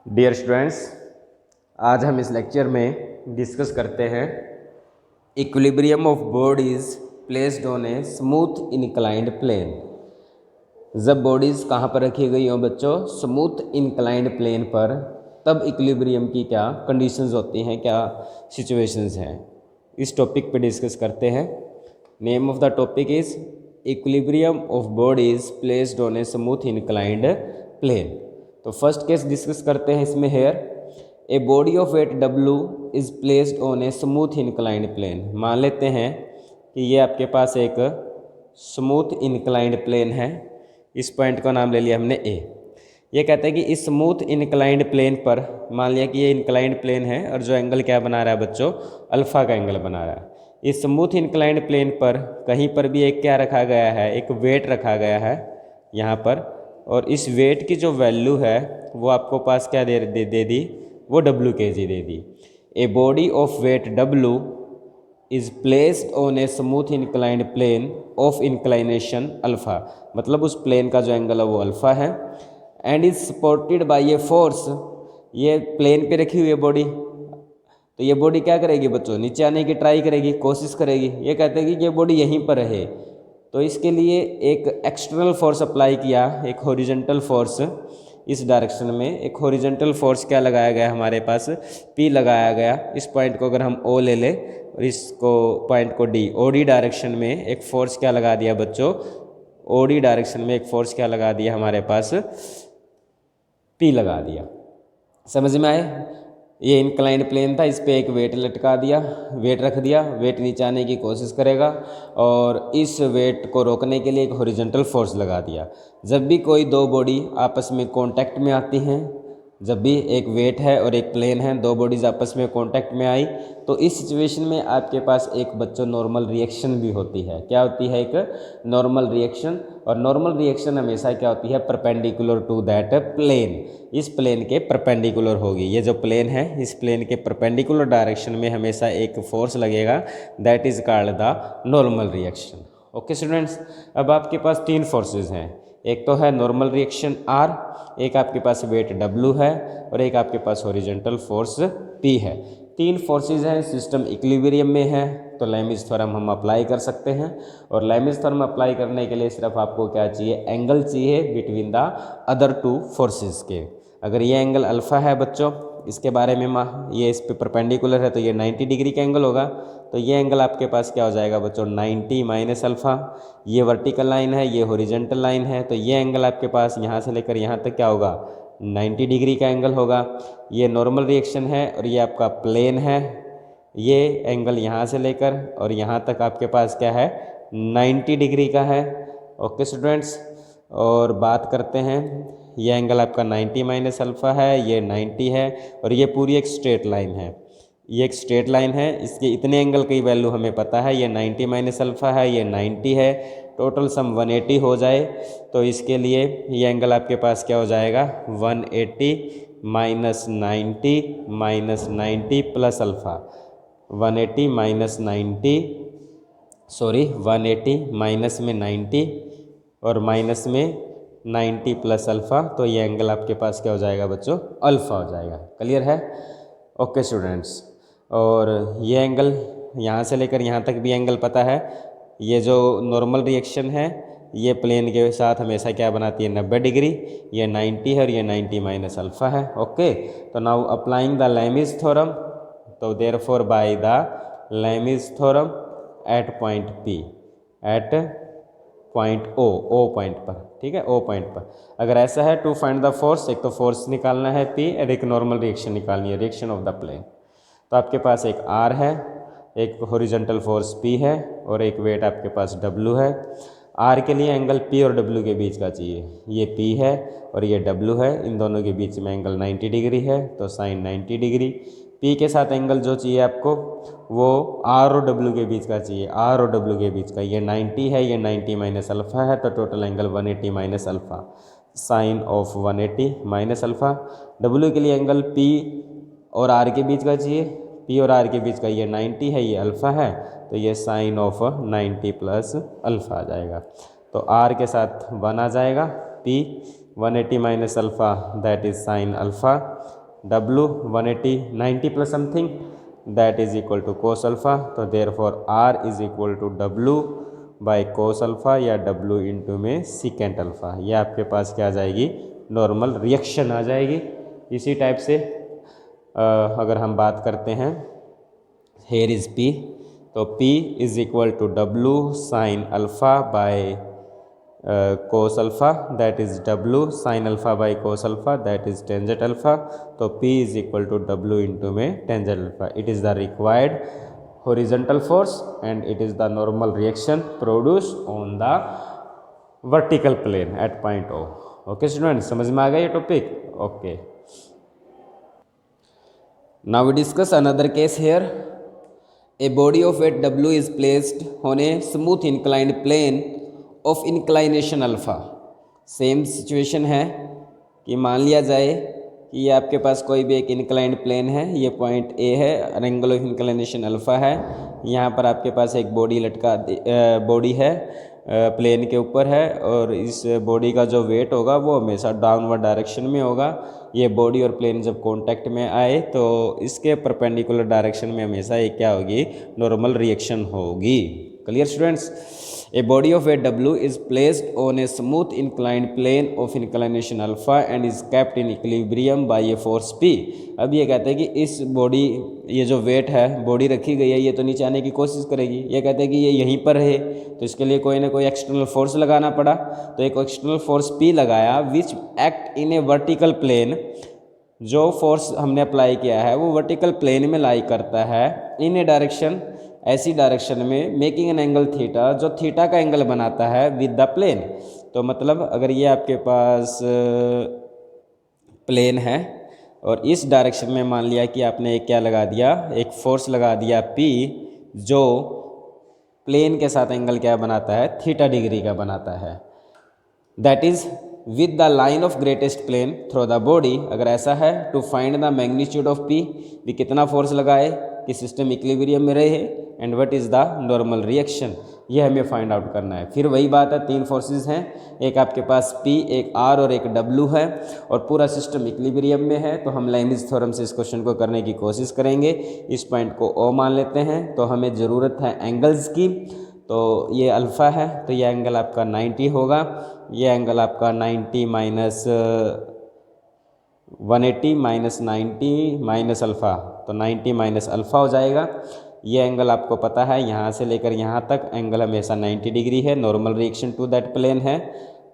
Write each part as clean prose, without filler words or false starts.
Dear students, आज हम इस लेक्चर में डिस्कस करते हैं equilibrium of bodies placed on a smooth inclined plane. जब बॉडीज़ कहाँ पर रखी गई हो बच्चों, स्मूथ इनक्लाइंड प्लेन पर, तब इक्विलिब्रियम की क्या कंडीशंस होती हैं, क्या सिचुएशंस हैं, इस टॉपिक पे डिस्कस करते हैं। Name of the topic is equilibrium of bodies placed on a smooth inclined plane. तो फर्स्ट केस डिस्कस करते हैं इसमें। Here a body of weight W is placed on a smooth inclined plane. मान लेते हैं कि ये आपके पास एक स्मूथ इनक्लाइंड प्लेन है। इस पॉइंट का नाम ले लिया हमने A। ये कहते हैं कि इस स्मूथ इनक्लाइंड प्लेन पर, मान लिया कि ये इनक्लाइंड प्लेन है और जो एंगल क्या बना रहा है बच्चों, अल्फ़ा का एंगल बना रहा है। इस स्मूथ इनक्लाइंड प्लेन पर कहीं पर भी एक क्या रखा गया है, एक वेट रखा गया है यहाँ पर, और इस वेट की जो वैल्यू है वो आपको पास क्या दे दी, वो W kg दे दी। A body of weight W is placed on a smooth inclined plane of inclination alpha, मतलब उस प्लेन का जो एंगल है वो अल्फ़ा है, and is supported by a force. ये प्लेन पे रखी हुई है बॉडी, तो ये बॉडी क्या करेगी बच्चों, नीचे आने की ट्राई करेगी, कोशिश करेगी। ये कहते हैं कि ये बॉडी यहीं पर रहे, तो इसके लिए एक एक्सटर्नल फोर्स अप्लाई किया, एक हॉरिजॉन्टल फोर्स इस डायरेक्शन में। एक हॉरिजॉन्टल फोर्स क्या लगाया गया हमारे पास, P लगाया गया। इस पॉइंट को अगर हम O ले लें और इसको पॉइंट को D, OD डायरेक्शन में एक फोर्स क्या लगा दिया बच्चों, OD डायरेक्शन में एक फोर्स क्या लगा दिया हमारे पास, P लगा दिया। समझ में आए? ये इंक्लाइंड प्लेन था, इस पे एक वेट लटका दिया, वेट रख दिया, वेट नीचे आने की कोशिश करेगा और इस वेट को रोकने के लिए एक हॉरिजॉन्टल फोर्स लगा दिया। जब भी कोई दो बॉडी आपस में कांटेक्ट में आती हैं, जब भी एक वेट है और एक प्लेन है, दो बॉडीज आपस में कांटेक्ट में आई, तो इस सिचुएशन में आपके पास एक बच्चों नॉर्मल रिएक्शन भी होती है। क्या होती है? एक नॉर्मल रिएक्शन। और नॉर्मल रिएक्शन हमेशा क्या होती है, परपेंडिकुलर टू दैट प्लेन, इस प्लेन के परपेंडिकुलर होगी। ये जो प्लेन है, इस प्लेन के परपेंडिकुलर डायरेक्शन में हमेशा एक फोर्स लगेगा, that is called the normal reaction. Okay students, अब आपके पास तीन फोर्सेज हैं। एक तो है नॉर्मल रिएक्शन R, एक आपके पास वेट W है और एक आपके पास हॉरिजॉन्टल फोर्स P है। तीन फोर्सेज हैं, सिस्टम इक्विलिब्रियम में है, तो लैमिज थ्योरम हम अप्लाई कर सकते हैं। और लैमिज थ्योरम अप्लाई करने के लिए सिर्फ आपको क्या चाहिए, एंगल चाहिए between the other two forces के। अगर ये एंगल अल्फ़ा है बच्चों, इसके बारे में ये इस पे परपेंडिकुलर है, तो ये 90 डिग्री का एंगल होगा। तो ये एंगल आपके पास क्या हो जाएगा बच्चों, 90 माइनस अल्फ़ा। ये वर्टिकल लाइन है, ये हॉरिजॉन्टल लाइन है, तो ये एंगल आपके पास यहाँ से लेकर यहाँ तक क्या होगा, 90 डिग्री का एंगल होगा। ये नॉर्मल रिएक्शन है और ये आपका प्लेन है। ये एंगल यहाँ से लेकर और यहाँ तक आपके पास क्या है, 90 डिग्री का है। ओके स्टूडेंट्स, और बात करते हैं, ये एंगल आपका 90 माइनस अल्फ़ा है, ये 90 है और ये पूरी एक स्ट्रेट लाइन है। ये एक स्ट्रेट लाइन है, इसके इतने एंगल की वैल्यू हमें पता है, ये 90 माइनस अल्फ़ा है, ये 90 है, टोटल सम 180 हो जाए तो इसके लिए ये एंगल आपके पास क्या हो जाएगा, 180 minus 90 plus alpha. 180 minus 90, sorry 180 minus में 90 और माइनस में 90 प्लस अल्फ़ा, तो ये एंगल आपके पास क्या हो जाएगा बच्चों, अल्फ़ा हो जाएगा। क्लियर है? ओके स्टूडेंट्स, और ये एंगल यहाँ से लेकर यहाँ तक भी एंगल पता है। ये जो नॉर्मल रिएक्शन है, ये प्लेन के साथ हमेशा क्या बनाती है, 90 डिग्री। ये 90 है और ये 90 माइनस अल्फ़ा है। ओके, तो now applying the Lami's theorem, तो therefore by the Lami's theorem at point P, at point O point पर, ठीक है, O पॉइंट पर। अगर ऐसा है, टू फाइंड द फोर्स, एक तो फोर्स निकालना है P और एक नॉर्मल रिएक्शन निकालनी है, रिएक्शन ऑफ द प्लेन। तो आपके पास एक R है, एक हॉरिजॉन्टल फोर्स P है और एक वेट आपके पास W है। R के लिए एंगल P और W के बीच का चाहिए, ये P है और ये W है, इन दोनों के बीच में एंगल 90 डिग्री है, तो साइन 90 डिग्री। P के साथ एंगल जो चाहिए आपको, वो R और W के बीच का चाहिए, R और W के बीच का। ये 90 है, ये 90 माइनस अल्फ़ा है, तो total angle 180 minus alpha, sine of 180 minus alpha. W के लिए एंगल P और R के बीच का चाहिए, P और R के बीच का, ये 90 है, ये अल्फ़ा है, तो ये साइन ऑफ 90 प्लस अल्फ़ा आ जाएगा। तो R के साथ 1 आ जाएगा, P 180 minus alpha, that is sin alpha. W 180 90 plus something, that is equal to cos alpha. तो therefore R is equal to W by cos alpha या W इंटू में secant alpha. ये आपके पास क्या आ जाएगी, नॉर्मल रिएक्शन आ जाएगी. इसी type से अगर हम बात करते हैं, here is P, तो P is equal to W sin alpha by cos alpha, that is W sin alpha by cos alpha, that is tangent alpha. तो P is equal to W into में tangent alpha. It is the required horizontal force and it is the normal reaction produced on the vertical plane at point O. Okay students, समझ में आ गया ये topic? Okay. Now we discuss another case here. A body of weight W is placed on a smooth inclined plane of inclination alpha. Same situation है कि मान लिया जाए कि ये आपके पास कोई भी एक इंक्लाइंड प्लेन है, ये पॉइंट ए है, एंगल ऑफ इंक्लिनेशन अल्फा है. यहाँ पर आपके पास एक बॉडी है प्लेन के ऊपर है और इस बॉडी का जो वेट होगा वो हमेशा डाउनवर्ड डायरेक्शन में होगा. ये बॉडी और प्लेन जब कांटेक्ट में आए तो इसके परपेंडिकुलर डायरेक्शन में हमेशा ये क्या होगी, नॉर्मल रिएक्शन होगी. Clear students? A body of weight W is placed on a smooth inclined plane of inclination alpha and is kept in equilibrium by a force P. अब ये कहते हैं कि इस बॉडी, ये जो वेट है, बॉडी रखी गई है, ये तो नीचे आने की कोशिश करेगी. ये कहते हैं कि ये यहीं पर रहे, तो इसके लिए कोई ना कोई एक्सटर्नल फोर्स लगाना पड़ा. तो एक एक्सटर्नल फोर्स P लगाया which act in a vertical plane. जो फोर्स हमने अप्लाई किया है वो वर्टिकल प्लेन में लाई करता है इन ए डायरेक्शन, ऐसी डायरेक्शन में, मेकिंग एन एंगल थीटा, जो थीटा का एंगल बनाता है विद द प्लेन. तो मतलब अगर ये आपके पास प्लेन है और इस डायरेक्शन में मान लिया कि आपने एक क्या लगा दिया, एक फोर्स लगा दिया P, जो प्लेन के साथ एंगल क्या बनाता है, थीटा डिग्री का बनाता है. That is with the line of greatest plane through the body. अगर ऐसा है, to find the magnitude of P, भी कितना फोर्स लगाए कि सिस्टम इक्विलिब्रियम में रहे, and what is the normal reaction, ये हमें फाइंड आउट करना है. फिर वही बात है, तीन फोर्सेस हैं, एक आपके पास P, एक R और एक W है और पूरा सिस्टम इक्विलिब्रियम में है. तो हम लेब्निज़ थ्योरम से इस क्वेश्चन को करने की कोशिश करेंगे. इस पॉइंट को O मान लेते हैं. तो हमें ज़रूरत है एंगल्स की. तो ये अल्फ़ा है तो ये एंगल आपका 90 होगा, ये एंगल आपका 90 माइनस 180 माइनस 90 माइनस अल्फ़ा, तो 90 माइनस अल्फ़ा हो जाएगा. ये एंगल आपको पता है, यहाँ से लेकर यहाँ तक एंगल हमेशा 90 डिग्री है, normal reaction to that plane है.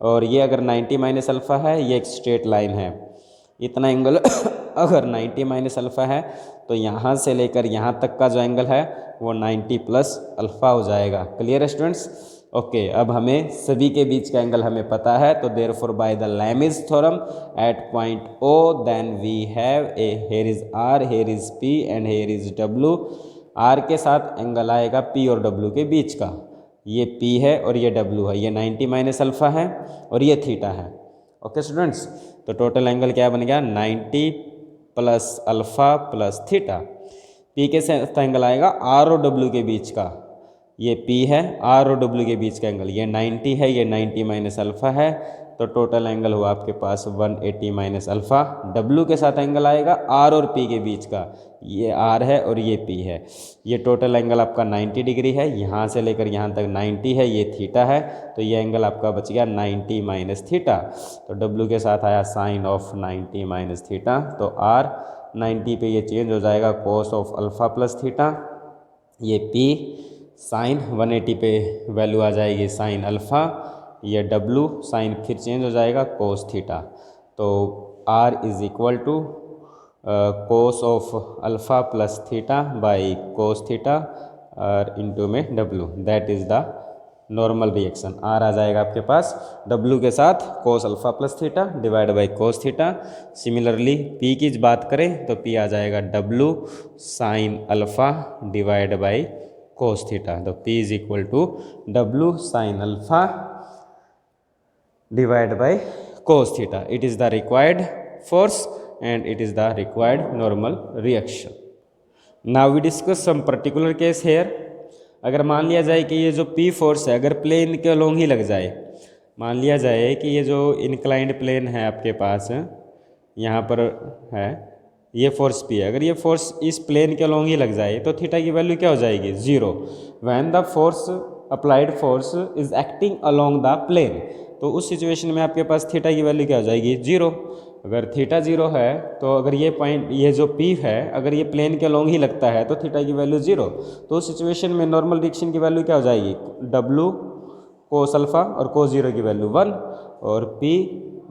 और ये अगर 90 माइनस अल्फ़ा है, ये एक स्ट्रेट लाइन है. इतना एंगल अगर 90 माइनस अल्फ़ा है तो यहाँ से लेकर यहाँ तक का जो एंगल है वो 90 प्लस अल्फ़ा हो जाएगा. क्लियर है स्टूडेंट्स? ओके. अब हमें सभी के बीच का एंगल हमें पता है. तो therefore by the Leibniz theorem at point O then we have a, here is R, here is P and here is W. R के साथ एंगल आएगा P और W के बीच का. ये P है और ये W है, ये 90 माइनस अल्फ़ा है और ये थीटा है. ओके स्टूडेंट्स, तो टोटल एंगल क्या बन गया, 90 plus alpha plus theta. P के साथ एंगल आएगा R और W के बीच का, ये P है, R और W के बीच का एंगल ये 90 है, ये 90 माइनस अल्फ़ा है. तो टोटल एंगल हुआ आपके पास 180 माइनस अल्फ़ा. W के साथ एंगल आएगा R और P के बीच का, ये R है और ये P है. ये टोटल एंगल आपका 90 डिग्री है, यहाँ से लेकर यहाँ तक 90 है, ये थीटा है. तो ये एंगल आपका बच गया 90 माइनस थीटा. तो W के साथ आया साइन ऑफ 90 माइनस थीटा. तो R 90 पे ये चेंज हो जाएगा cos of alpha plus theta. ये P साइन 180 पे वैल्यू आ जाएगी साइन अल्फ़ा. ये W साइन फिर चेंज हो जाएगा कोस थीटा. तो R is equal to cos of alpha plus theta by cos theta और इंटू में W. That is the normal reaction. R आ जाएगा आपके पास W के साथ cos alpha plus theta divide by cos theta. Similarly P की बात करें तो P आ जाएगा W sine alpha divide by cos theta. तो P is equal to W sine alpha divided by cos theta. It is the required force and it is the required normal reaction. Now we discuss some particular case here. अगर मान लिया जाए कि ये जो P force है अगर plane के अलोंग ही लग जाए, मान लिया जाए कि ये जो इंक्लाइंड प्लेन है आपके पास यहाँ पर है, ये फोर्स पी है, अगर ये फोर्स इस प्लेन के अलोंग ही लग जाए तो थीटा की वैल्यू क्या हो जाएगी, 0। When the force applied force is acting along the plane, तो उस सिचुएशन में आपके पास थीटा की वैल्यू क्या हो जाएगी, 0। अगर थीटा 0 है तो अगर ये पॉइंट, ये जो पी है, अगर ये प्लेन के अलोंग ही लगता है तो थीटा की वैल्यू 0। तो उस सिचुएशन में नॉर्मल रिएक्शन की वैल्यू क्या हो जाएगी, W कोस अल्फ़ा और कोस 0 की वैल्यू 1, और P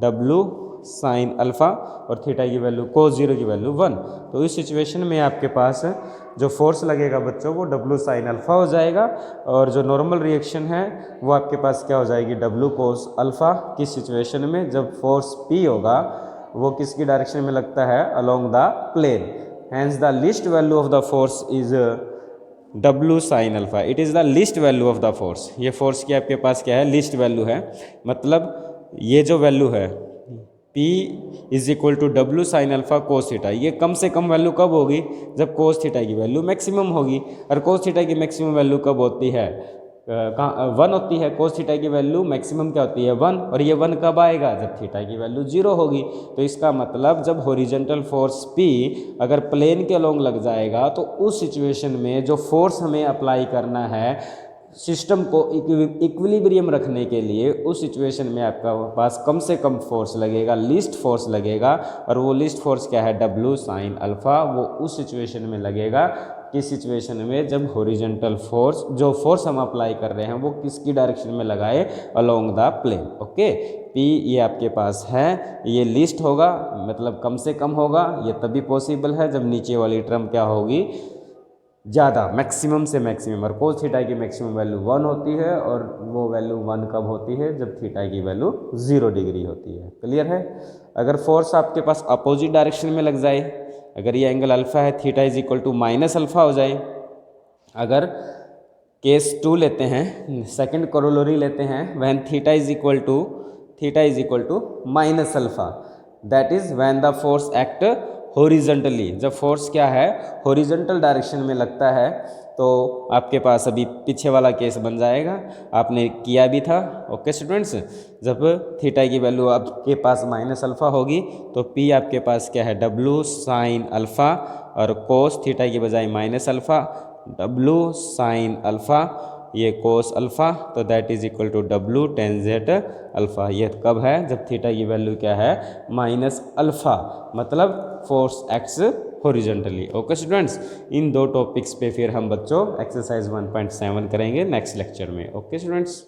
W साइन अल्फ़ा और थीटा की वैल्यू कोस 0 की वैल्यू 1। तो इस सिचुएशन में आपके पास जो फोर्स लगेगा बच्चों वो W साइन अल्फ़ा हो जाएगा, और जो नॉर्मल रिएक्शन है वो आपके पास क्या हो जाएगी, W कोस अल्फ़ा। किस सिचुएशन में, जब फोर्स P होगा वो किसकी डायरेक्शन में लगता है, along the plane. Hence the least value of the force is W sine alpha, it is the least value of the force. ये फोर्स की आपके पास क्या है, लीस्ट वैल्यू है। मतलब ये जो वैल्यू है P is equal to W sine alpha cos theta, ये कम से कम वैल्यू कब होगी, जब कोस थीटा की वैल्यू मैक्सिमम होगी। और कोस थीटा की मैक्सिमम वैल्यू कब होती है, कहाँ 1 होती है। कोस थीटा की वैल्यू मैक्सिमम क्या होती है, 1। और ये 1 कब आएगा, जब थीटा की वैल्यू 0 होगी। तो इसका मतलब जब हॉरिजॉन्टल फोर्स P अगर प्लेन के अलोंग लग जाएगा तो उस सिचुएशन में जो फोर्स हमें अप्लाई करना है सिस्टम को इक्विलिब्रियम रखने के लिए, उस सिचुएशन में आपका पास कम से कम फोर्स लगेगा, लीस्ट फोर्स लगेगा। और वो लीस्ट फोर्स क्या है, W साइन अल्फ़ा। वो उस सिचुएशन में लगेगा, किस सिचुएशन में, जब हॉरिजॉन्टल फोर्स, जो फोर्स हम अप्लाई कर रहे हैं वो किसकी डायरेक्शन में लगाए, along the plane. Okay, P ये आपके पास है, ये लीस्ट होगा, मतलब कम से कम होगा। ये तभी पॉसिबल है जब नीचे वाली टर्म क्या होगी, ज़्यादा, मैक्सिमम से मैक्सिमम। और कोस थीटा की मैक्सिमम वैल्यू 1 होती है, और वो वैल्यू 1 कब होती है, जब थीटा की वैल्यू 0 डिग्री होती है। क्लियर है। अगर फोर्स आपके पास अपोजिट डायरेक्शन में लग जाए, अगर ये एंगल अल्फ़ा है, theta is equal to minus alpha हो जाए। अगर केस 2 लेते हैं, सेकंड कोरोलरी लेते हैं, when theta is equal to minus alpha, that is when the force act horizontally. जब फोर्स क्या है, हॉरिजॉन्टल डायरेक्शन में लगता है, तो आपके पास अभी पीछे वाला केस बन जाएगा, आपने किया भी था। ओके स्टूडेंट्स, जब थीटा की वैल्यू आपके पास माइनस अल्फ़ा होगी तो P आपके पास क्या है, W साइन अल्फ़ा, और कोस थीटा की बजाय minus alpha, W sine alpha, ये कोस अल्फ़ा, तो that is equal to W tangent alpha. ये कब है, जब थीटा की वैल्यू क्या है, माइनस अल्फ़ा, मतलब force acts horizontally. Okay students, इन दो टॉपिक्स पे फिर हम बच्चों एक्सरसाइज 1.7 करेंगे नेक्स्ट लेक्चर में। Okay students.